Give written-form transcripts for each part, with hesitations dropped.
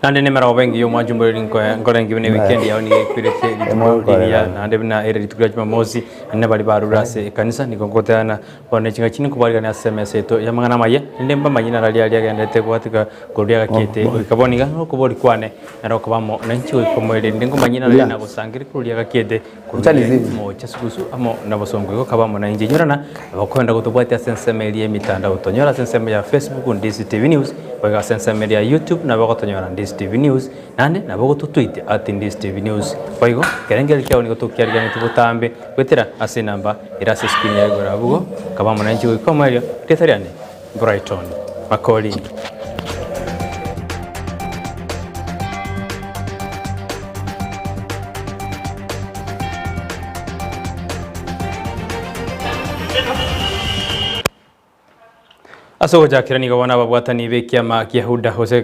Nande ne mara wengi yo majumbo ngore ngibine weekend ya ni kwirete ya nande bina ere tukura Jumamosi ne bali barurase kanisa nikongotana bone chinga chini kubarika na SMS eto ya mangana maye ndemba manyina rali ali agendete kwatika kuria gakete ikaboniga no kubori kwane naro kubamo na nchi ikomwele ndengo manyina rali na gusangiri kuria gakete mo chasugusu amo na bosongo ko kabamo na inje nyorana bakwenda gutubwata sensemeli emitanda utonyora sensemeli ya Facebook Ndizi TV News baga sensemeli ya YouTube na bagotonyora Ndizi TV News nande na bagoto tweet @Ndizi TV News baigo kerengeli kyao niko tukiarigana tubutambe kwetera ase namba irase screen ya igora bugo kabamo na nchi ikomwele tetariane Brighton Makoli aso jakirani gabona babwatani be kiama kiahuda hose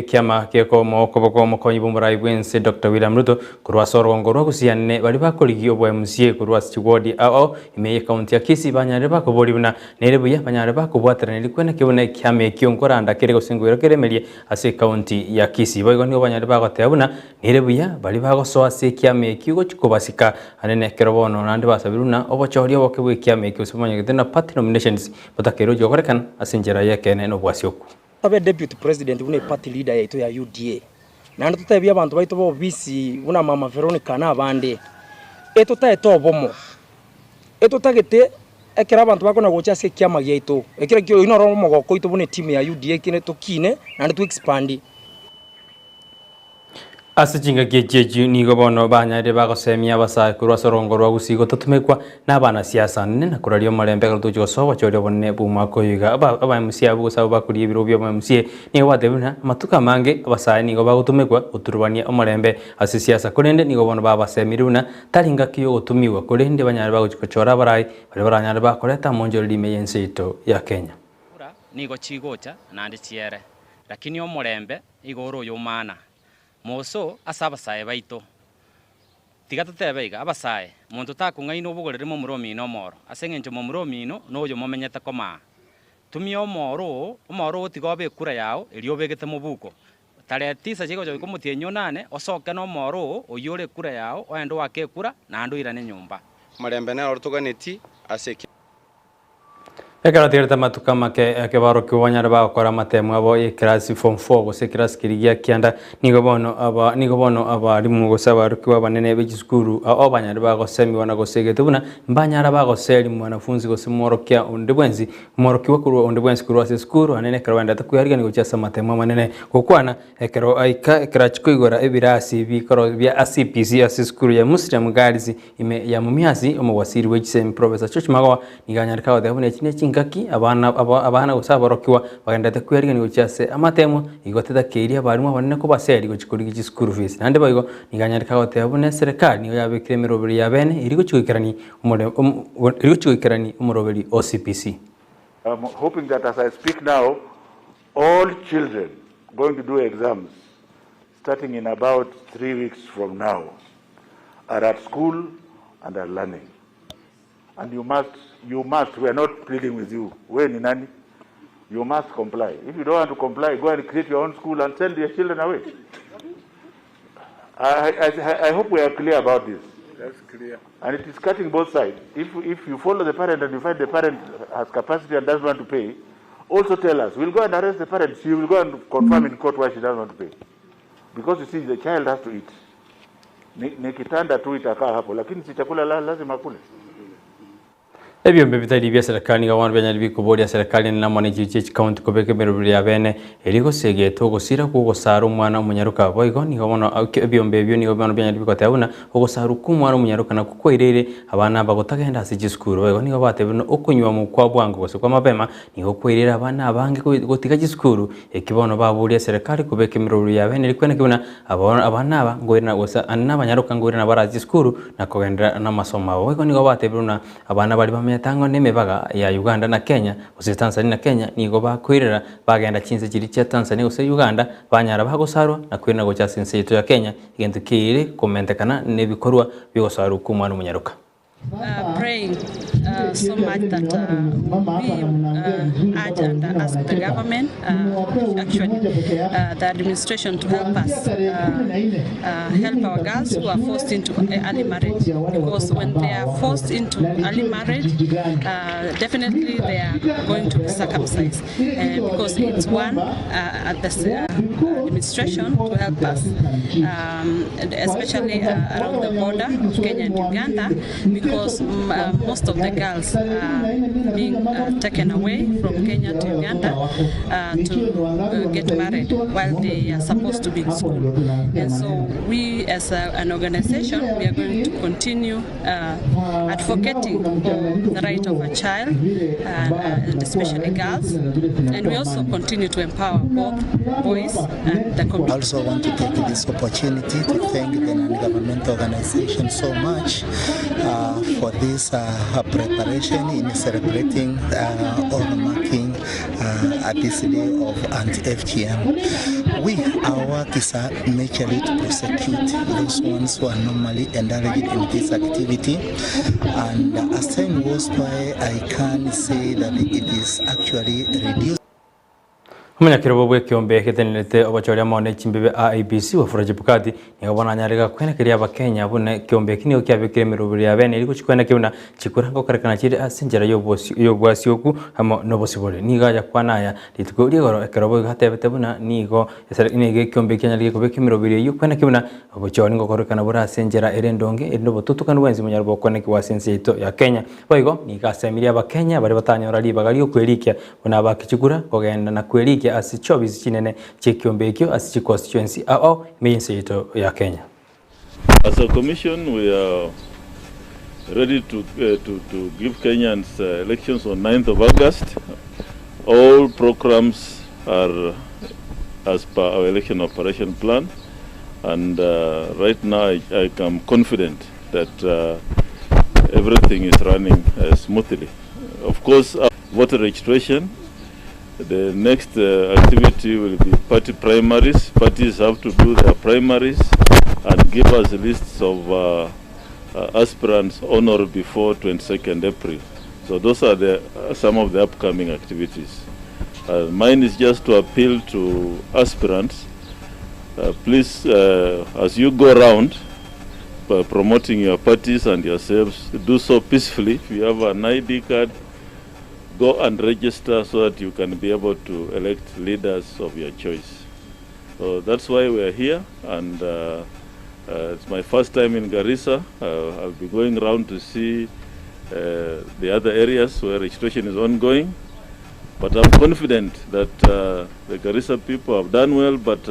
kiama keko moko mokonyi bumurai bwense Dr. William Ruto kurwa sorongo rwo gusianne bari bakorigi obwa MCA kurwa Chigodi ao imeye county ya Kisii banyare bakobori buna nerebuya banyare bakobwatana likwena kibone kiame kionkoranda kere gusingwira keremerie ase county ya Kisii boigo nigo banyare bagotea buna nerebuya bari bagosoa ase kiame kigo chikobasika anene kerobono nande basabiruna obochoria bokebwe kiame kiusumanya gitena party nominations botakero Gorekan asinjera yake neno bwasyoku abe deputy president une party leader yaito ya UDA nando tutabia abantu baito bo visi una mama Veronica na abande taeto bomo tagete ekera abantu bakona gocha se kiama yaito ekera kyo ino ro mo goko ito bune team ya UDA kine to kine nando tu expand asichinga gejeju ni gobono banyare bagosemia basa kurwa sorongo rwa gusigo totumekwa nabana siasa nene na kurario marembe garutujo soba chorio bonne buma koyiga aba MCA bugo bakuri ibiro byo MCA ni wadebuna matuka mange basa ni go bagutumekwa uturubania omarembe ase siasa kurende ni gobono babasemiruna taringa kiyo gutumiwa kurende banyare baguchora barai bari baranyare bakoreta monjori limeyense ito ya Kenya ni go chigocha nandi chiere lakini omorembe igoro yomana moso asaba sae baito tigatete abasae muntu takungaino bugorere mo muromi no moro asengenje mo muromi no yo momenyete koma tumio omoro tigobe kura yao eliobegete mu buko tare tisa jigo jo kumutie nane osoke no moro oyore kura yao oendo wake kura na andu irane nyumba marembe na ortoganeti aseki ekara tireta matukama ke baro ke wanyara ba kora matemu abo class form 4 gose class kirigia kianda nigo bono aba rimu gosaba rukiwa banene be skuru abo banyara ba gosemi wana gosege tubuna mbanyara ba goseli mwanafunzi gosimoro kya ondebwenzi moro kiwa kurwa ondebwenzi kurwa se skuru anene karwanda takuyariga nigo cyasa matemu manene kokwana ekero aika ekera chikuigora ebirasi bikoro bya ACPC ase skuru ya Muslim Girls ime ya mumiasi omwasiri wechise professor Church Magawa niganyara kawa dabune chine ngaki abana gusaba rokiwa bagenda kweriga ni gucyase amatemo igoteta keria barimo abanene ko baseri gucikurigi school fees nande bayigo niganyarika gote abune serikali niyo yabekire miroberi ya bene iri gucikikerani umuroberi OCPC. I'm hoping that as I speak now all children going to do exams starting in about 3 weeks from now are at school and are learning. And you must, we are not pleading with you. You must comply. If you don't want to comply, go and create your own school and send your children away. I hope we are clear about this. That's clear. And it is cutting both sides. If you follow the parent and you find the parent has capacity and doesn't want to pay, also tell us. We'll go and arrest the parent. She will go and confirm in court why she doesn't want to pay. Because you see, the child has to eat. Nikitanda tu itakaa hapo, lakini si chakula lazima kule. Ebyo mbebitali bya serikali gawan banyari bikobori serikali na manager chief county kobeke merubiri ya bene eriko segeto gosira ku gosaru mwana umunyaruka boygo ni gobono ebyo mbebyo ni gobono banyari bikotabuna ogosaru ku mwana umunyaruka na kukoirere abana bagotagenda asije school boygo ni gobatebino okunywa mu kwa bwango gose kwa mapema ni gokoirera abana abange gotika school ekibono baburi serikali kobeke merubiri ya bene rikwena kibona abana aba ngoirina gosa annabanyaruka ngoirina barazi school na kogendera na masomo boygo ni gobatebuna abana bali tango nemebaga ya Uganda na Kenya ose Tanzania na Kenya nigo bakwirira bagenda chinse kiri cha Tanzania ose Uganda banyara bagosarwa na kwina go cha sense ya Kenya igende kire komentekana nebikorwa bigosarwa ku mwana umunyaruka praying so much that we urge and ask the government, actually the administration, to help us help our girls who are forced into early marriage, because when they are forced into early marriage, definitely they are going to be circumcised, because it's one at the administration to help us, especially around the border of Kenya and Uganda, because most of the girls are being taken away from Kenya to Uganda to get married while they are supposed to be in school. And so we as an organization, we are going to continue advocating for the right of a child, and especially girls, and we also continue to empower both boys and the community. I also want to take this opportunity to thank the non-governmental organization so much for this preparation in celebrating or marking this day of anti-FGM. Our work is naturally to prosecute those ones who are normally indulged in this activity, and as time goes by, I can say that it is actually reduced. Munyakiro bwe kiombe ketenete obachoria mone chimbibe IBC wa furaji bukati ngabona nyarega kwena kiria bakenya bune kiombe kinyo kyabekire mirubiri ya bene iri kuchikwena kiuna chikurango karekana chiri asinjera yobwasi oku hamo nobosibole niga yakwanaya litiko rigoro ekerobo hatebete buna nigo nige kiombe kenya lige kubeke mirubiri yukwena kiuna obachoria ngo korekana bura asinjera erendonge erindobo tutukana wenzi munyarbo kwena kiwasense ito ya Kenya boigo niga semiria bakenya bari batanyora libagari okwerikia buna bakichigura kogenda na kwerikia asichobizi chinene chekiombe ekyo asichi constituency meyense ito ya Kenya. As a commission, we are ready to give Kenyans elections on 9th of August. All programs are as per our election operation plan, and right now I am confident that everything is running smoothly. Of course, voter registration. The next activity will be party primaries. Parties have to do their primaries and give us lists of aspirants on or before 22nd April. So those are some of the upcoming activities. Mine is just to appeal to aspirants. Please, as you go around promoting your parties and yourselves, do so peacefully. If you have an ID card, go and register so that you can be able to elect leaders of your choice. So that's why we are here, and it's my first time in Garissa. I'll be going around to see the other areas where registration is ongoing. But I'm confident that the Garissa people have done well, but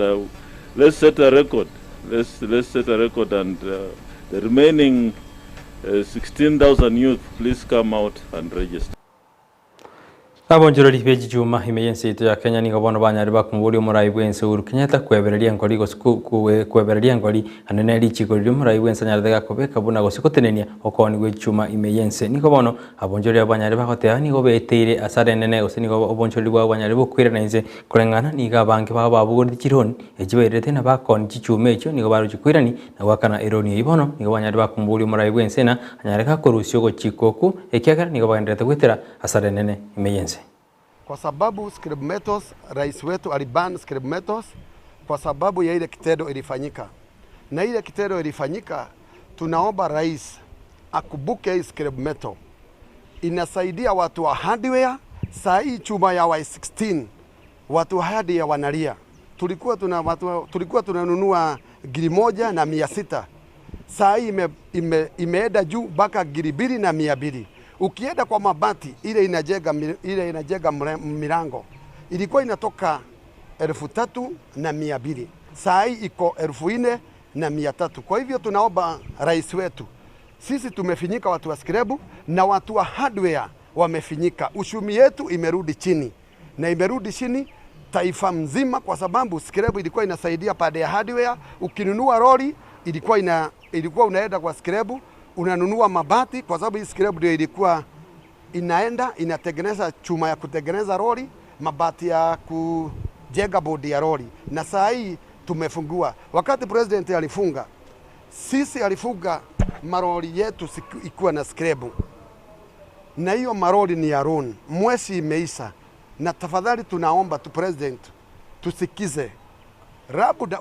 let's set a record. Let's set a record, and the remaining 16,000 youth, please come out and register. Abonjorori beji juma imeyense ito ya Kenya nigo bono banyari bakumburi umurai bwense Uhuru Kenyatta kwebereria ngori kwebereria ngori anene lichiko ri umurai bwense nyardaga kobeka buna gosikotenenia okoni gwe juma imeyense nigo bono abonjorori abanyari bakotea nigo beteire asare nene ose nigo abonjorori bwa banyari bokwira nainze kurengana niga banki babugori kironi ejiberete na bakoni chichume echo nigo baro chikwirani na wakana eroni ibono nigo banyari bakumburi umurai bwense na anyareka korusyo go chikoku ekiagara nigo baendete gwetera asare nene imeyense. Kwa sababu scrap metals, rais wetu aliban scrap metals kwa sababu ya ile kitendo ilifanyika. Na ile kitendo ilifanyika, tunaomba rais akubuke scrap metal. Inasaidia watu wa hardware, saa hii chuma ya Y16, watu hardware wanalia. Tulikuwa tunanunua 1,100 saa hii imeenda juu mpaka 2,200. Ukienda kwa mabati ile inajega milango ilikuwa inatoka 3,200, saa hii iko 4,300. Kwa hivyo tunaomba rais wetu, sisi tumefinyika watu wa skrebu na watu wa hardware wamefinyika. Ushumi yetu imerudi chini, na imerudi chini taifa mzima, kwa sababu skrebu ilikuwa inasaidia pande ya hardware. Ukinunua lori ilikuwa unaenda kwa skrebu unanunua mabati, kwa sababu hii scrap ndio ilikuwa inatengeneza chuma ya kutengeneza lori, mabati ya kujenga bodi ya lori. Na saa hii tumefungua. Wakati president alifunga, sisi alifunga maroli yetu ikuwa na scrap. na hiyo maroli ni ya loan, mwezi imeisha, na tafadhali tunaomba tu president tusikize rabuda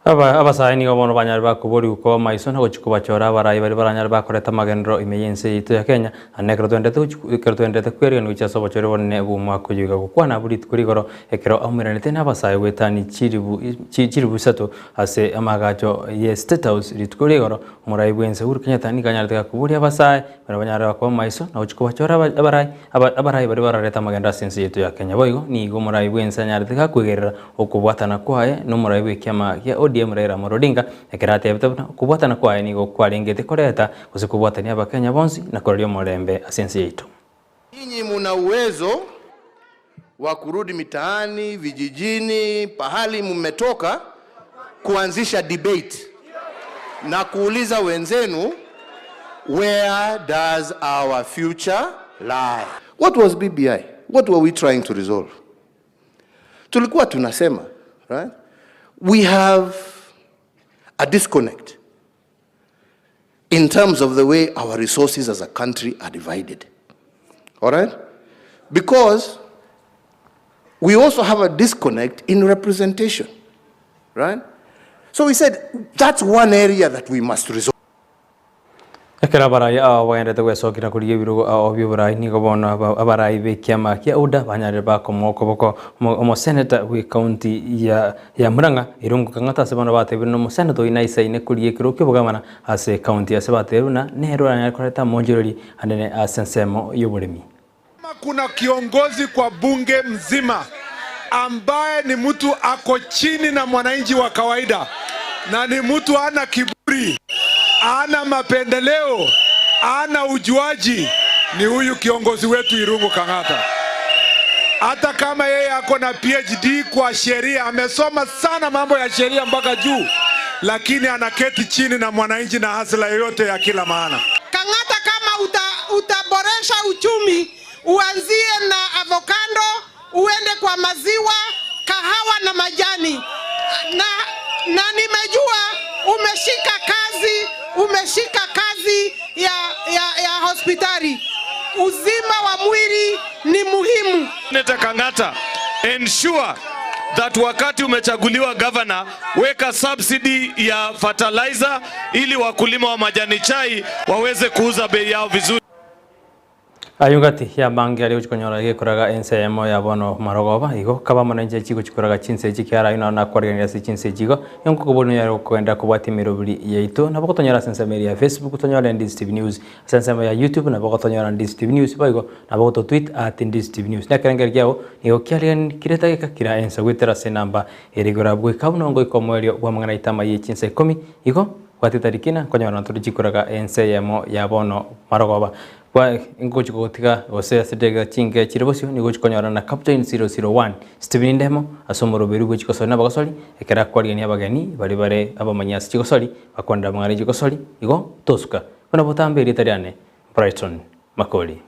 abasai nigo bono banyari bakubori uko maiso na gochikuba chora abarai bari baranyari bakoreta magenero imeyense yitu ya Kenya anekero twendete kweri no ichaso bachore bonne bumwa kujuga gukwana buri kuri goro ekero amuranete n'abasai wetani chiribu sato ase amagacho ye state house ritukuri goro murai bwense uru Kenya tani kanyari takuburi abasai bari banyari bakwa maiso na gochikuba chora abarai bari barareta magenera sense yitu ya Kenya boigo nigo murai bwense nyari takakwegerera okubwatana kwae no murai bwekyama ya ODM Raila Odinga ekirate kubwatana kwae nigo kwarengete koreta kusikubwatania abakenya bonsi na korio morembe asensi yitu. Nyinyi muna uwezo wa kurudi mitaani, vijijini, pahali mmetoka kuanzisha debate na kuuliza wenzenu, where does our future lie? What was BBI? What were we trying to resolve? Tulikuwa tunasema, right? We have a disconnect in terms of the way our resources as a country are divided. All right? Because we also have a disconnect in representation. Right? So we said that's one area that we must resolve. Ekera barai wayendete gwesokira kuri birugo obyo barai nigo bono abarai bekyama kya uda banyare bakomoko boko omo senator we county ya Murang'a irungu kangata sebano batebino mo senator inaisa ine kuri ekiro kyobugamana ase county ya sebateruna nero anyare koreta monjorori anene asensemo yoburemi. Kuna kiongozi kwa bunge mzima ambaye ni mtu ako chini na mwananchi wa kawaida na ni mtu ana kiburi, ana mapendeleo, ana ujuaji, ni huyu kiongozi wetu Irungu Kang'ata. Hata kama yeye ako na PhD kwa sheria, amesoma sana mambo ya sheria mpaka juu, lakini anaketi chini na mwananchi na hasla yoyote ya kila maana. Kang'ata, kama utaboresha uchumi, uanzie na avocado, uende kwa maziwa, kahawa na majani. Na nimejua umeshika kazi ya hospitali. Uzima wa mwili ni muhimu. Senator Kang'ata, ensure that wakati umechaguliwa governor, weka subsidy ya fertilizer ili wakulima wa majani chai waweze kuuza bei yao vizuri. Ayungati ya bangi ali uchikonyora gekuraga ensemo ya bono marogoba igo kaba mananje chiko chikuraga chinse chikyara ina na kwarga si chinse chigo yonko kubono yaro kwenda kubati mirobuli yeito na bokotonyora sensameri ya Facebook tonyora Ndizi TV News sensama ya YouTube na bokotonyora Ndizi TV News baigo na bokoto tweet @Ndizi TV News na kerengeri yao igo kyalian kireta kira ensa gwitera senamba erigora bwe kabunongo ikomwerio bwa mangana itama ye Chinsa Ikomi igo watitarikina konyora nturi chikuraga ensemo ya bono marogoba kwa ngochi kotika ose asidega chinge chiribosio ni gochi konyora na Captain 001 Steven Ndemo asomoro berugo chikosori na bagasori ekera kwari ni abagani bari bare abamanyasi chikosori bakonda mangari chikosori igo tosuka kuna botambe ritariane Brighton Makoli.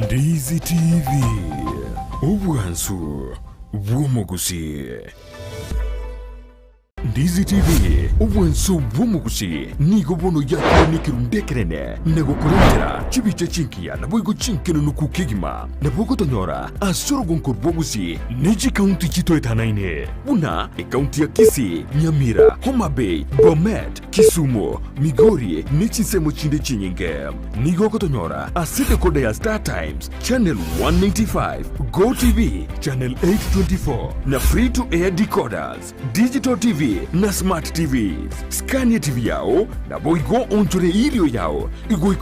Ndizi TV Ubwansu Bwumugusi. Ndizi TV Ubwansu Bwumugusi nigo bono yakire nikirundekerene nego kurendera chibiche chinkia na boigo chinkeno nukukigima na bogo tonyora asoro gonkor bwogusi neji county chito etanaine una county ya Kisii, Nyamira, Homa Bay, Bomet, Kisumu, Migori nechi semo chinde chinyinge nigo kotonyora aside kode ya Star Times channel 195, Go TV channel 824 na free to air decoders, digital TV na smart TVs. Scania TV yao na boigo onjore ilio yao igo